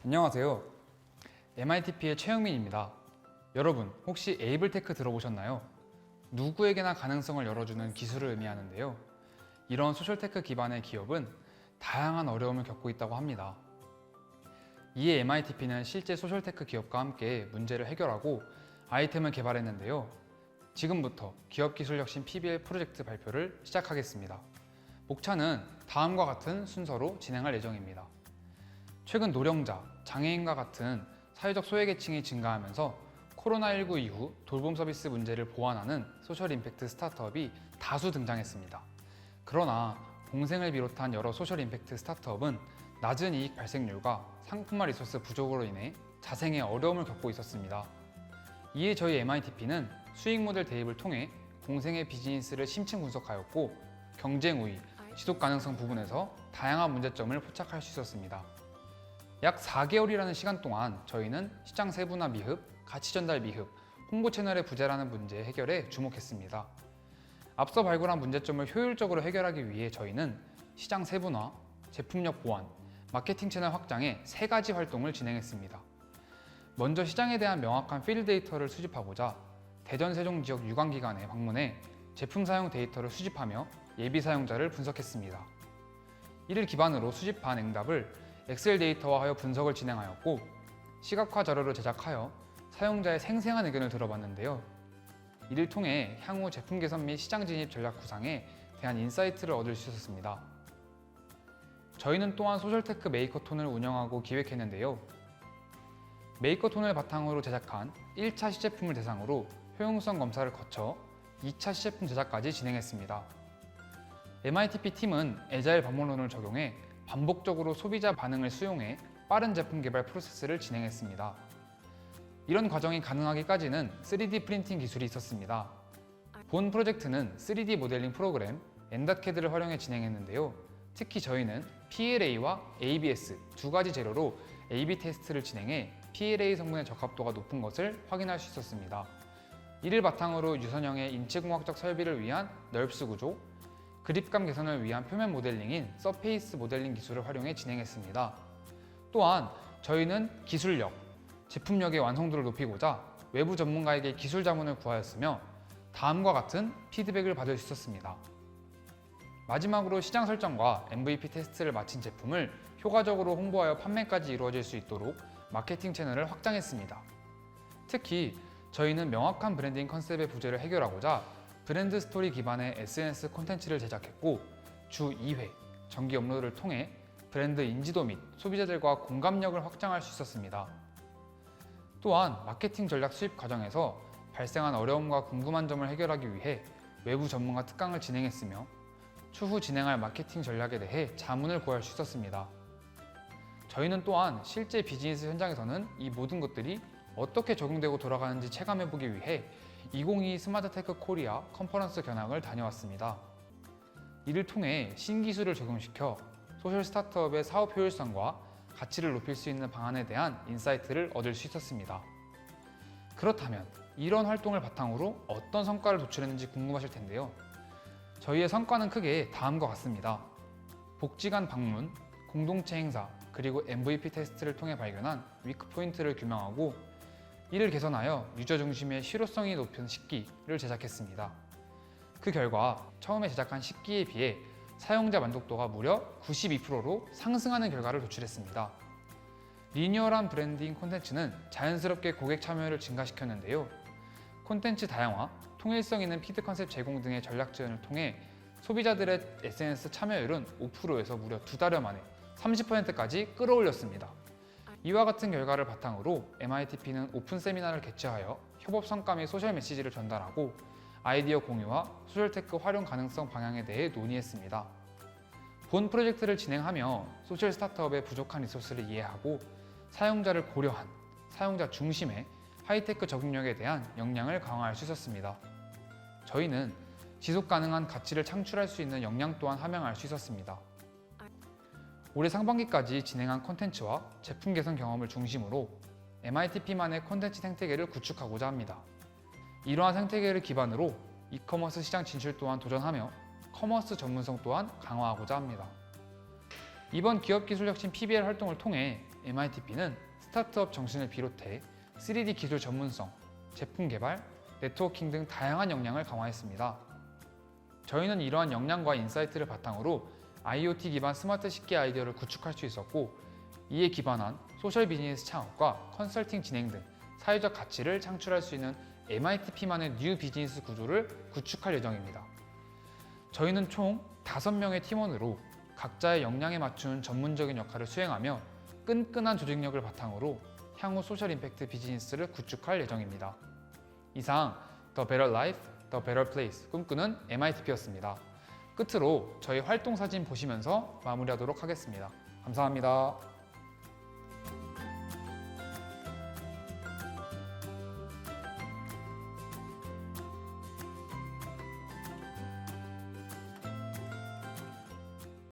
안녕하세요. MITP의 최영민입니다. 여러분, 혹시 에이블테크 들어보셨나요? 누구에게나 가능성을 열어주는 기술을 의미하는데요. 이런 소셜테크 기반의 기업은 다양한 어려움을 겪고 있다고 합니다. 이에 MITP는 실제 소셜테크 기업과 함께 문제를 해결하고 아이템을 개발했는데요. 지금부터 기업기술혁신 PBL 프로젝트 발표를 시작하겠습니다. 목차는 다음과 같은 순서로 진행할 예정입니다. 최근 노령자, 장애인과 같은 사회적 소외계층이 증가하면서 코로나19 이후 돌봄 서비스 문제를 보완하는 소셜 임팩트 스타트업이 다수 등장했습니다. 그러나 공생을 비롯한 여러 소셜 임팩트 스타트업은 낮은 이익 발생률과 상품화 리소스 부족으로 인해 자생에 어려움을 겪고 있었습니다. 이에 저희 MITP는 수익 모델 대입을 통해 공생의 비즈니스를 심층 분석하였고 경쟁 우위, 지속 가능성 부분에서 다양한 문제점을 포착할 수 있었습니다. 약 4개월이라는 시간 동안 저희는 시장 세분화 미흡, 가치 전달 미흡, 홍보 채널의 부재라는 문제 해결에 주목했습니다. 앞서 발굴한 문제점을 효율적으로 해결하기 위해 저희는 시장 세분화, 제품력 보완, 마케팅 채널 확장의 3가지 활동을 진행했습니다. 먼저 시장에 대한 명확한 필드 데이터를 수집하고자 대전 세종 지역 유관기관에 방문해 제품 사용 데이터를 수집하며 예비 사용자를 분석했습니다. 이를 기반으로 수집한 응답을 엑셀 데이터화하여 분석을 진행하였고 시각화 자료를 제작하여 사용자의 생생한 의견을 들어봤는데요. 이를 통해 향후 제품 개선 및 시장 진입 전략 구상에 대한 인사이트를 얻을 수 있었습니다. 저희는 또한 소셜테크 메이커톤을 운영하고 기획했는데요. 메이커톤을 바탕으로 제작한 1차 시제품을 대상으로 효용성 검사를 거쳐 2차 시제품 제작까지 진행했습니다. MITP 팀은 애자일 방법론을 적용해 반복적으로 소비자 반응을 수용해 빠른 제품 개발 프로세스를 진행했습니다. 이런 과정이 가능하기까지는 3D 프린팅 기술이 있었습니다. 본 프로젝트는 3D 모델링 프로그램 엔닷캐드를 활용해 진행했는데요. 특히 저희는 PLA와 ABS 두 가지 재료로 A/B 테스트를 진행해 PLA 성분의 적합도가 높은 것을 확인할 수 있었습니다. 이를 바탕으로 유선형의 인체공학적 설비를 위한 널브스 구조, 그립감 개선을 위한 표면 모델링인 서페이스 모델링 기술을 활용해 진행했습니다. 또한 저희는 기술력, 제품력의 완성도를 높이고자 외부 전문가에게 기술 자문을 구하였으며 다음과 같은 피드백을 받을 수 있었습니다. 마지막으로 시장 설정과 MVP 테스트를 마친 제품을 효과적으로 홍보하여 판매까지 이루어질 수 있도록 마케팅 채널을 확장했습니다. 특히 저희는 명확한 브랜딩 컨셉의 부재를 해결하고자 브랜드 스토리 기반의 SNS 콘텐츠를 제작했고 주 2회 정기 업로드를 통해 브랜드 인지도 및 소비자들과 공감력을 확장할 수 있었습니다. 또한 마케팅 전략 수립 과정에서 발생한 어려움과 궁금한 점을 해결하기 위해 외부 전문가 특강을 진행했으며 추후 진행할 마케팅 전략에 대해 자문을 구할 수 있었습니다. 저희는 또한 실제 비즈니스 현장에서는 이 모든 것들이 어떻게 적용되고 돌아가는지 체감해보기 위해 2022 스마트테크 코리아 컨퍼런스 견학을 다녀왔습니다. 이를 통해 신기술을 적용시켜 소셜 스타트업의 사업 효율성과 가치를 높일 수 있는 방안에 대한 인사이트를 얻을 수 있었습니다. 그렇다면 이런 활동을 바탕으로 어떤 성과를 도출했는지 궁금하실 텐데요. 저희의 성과는 크게 다음과 같습니다. 복지관 방문, 공동체 행사, 그리고 MVP 테스트를 통해 발견한 위크 포인트를 규명하고 이를 개선하여 유저 중심의 실효성이 높은 식기를 제작했습니다. 그 결과 처음에 제작한 식기에 비해 사용자 만족도가 무려 92%로 상승하는 결과를 도출했습니다. 리니얼한 브랜딩 콘텐츠는 자연스럽게 고객 참여를 증가시켰는데요. 콘텐츠 다양화, 통일성 있는 피드 컨셉 제공 등의 전략 지원을 통해 소비자들의 SNS 참여율은 5%에서 무려 2달여 만에 30%까지 끌어올렸습니다. 이와 같은 결과를 바탕으로 MITP는 오픈 세미나를 개최하여 협업 성과 및 소셜 메시지를 전달하고 아이디어 공유와 소셜테크 활용 가능성 방향에 대해 논의했습니다. 본 프로젝트를 진행하며 소셜 스타트업의 부족한 리소스를 이해하고 사용자를 고려한 사용자 중심의 하이테크 적응력에 대한 역량을 강화할 수 있었습니다. 저희는 지속 가능한 가치를 창출할 수 있는 역량 또한 함양할 수 있었습니다. 올해 상반기까지 진행한 콘텐츠와 제품 개선 경험을 중심으로 MITP만의 콘텐츠 생태계를 구축하고자 합니다. 이러한 생태계를 기반으로 이커머스 시장 진출 또한 도전하며 커머스 전문성 또한 강화하고자 합니다. 이번 기업기술혁신 PBL 활동을 통해 MITP는 스타트업 정신을 비롯해 3D 기술 전문성, 제품 개발, 네트워킹 등 다양한 역량을 강화했습니다. 저희는 이러한 역량과 인사이트를 바탕으로 IoT 기반 스마트 식기 아이디어를 구축할 수 있었고, 이에 기반한 소셜 비즈니스 창업과 컨설팅 진행 등 사회적 가치를 창출할 수 있는 MITP만의 뉴 비즈니스 구조를 구축할 예정입니다. 저희는 총 5명의 팀원으로 각자의 역량에 맞춘 전문적인 역할을 수행하며 끈끈한 조직력을 바탕으로 향후 소셜 임팩트 비즈니스를 구축할 예정입니다. 이상 The Better Life, The Better Place 꿈꾸는 MITP였습니다. 끝으로 저희 활동 사진 보시면서 마무리하도록 하겠습니다. 감사합니다.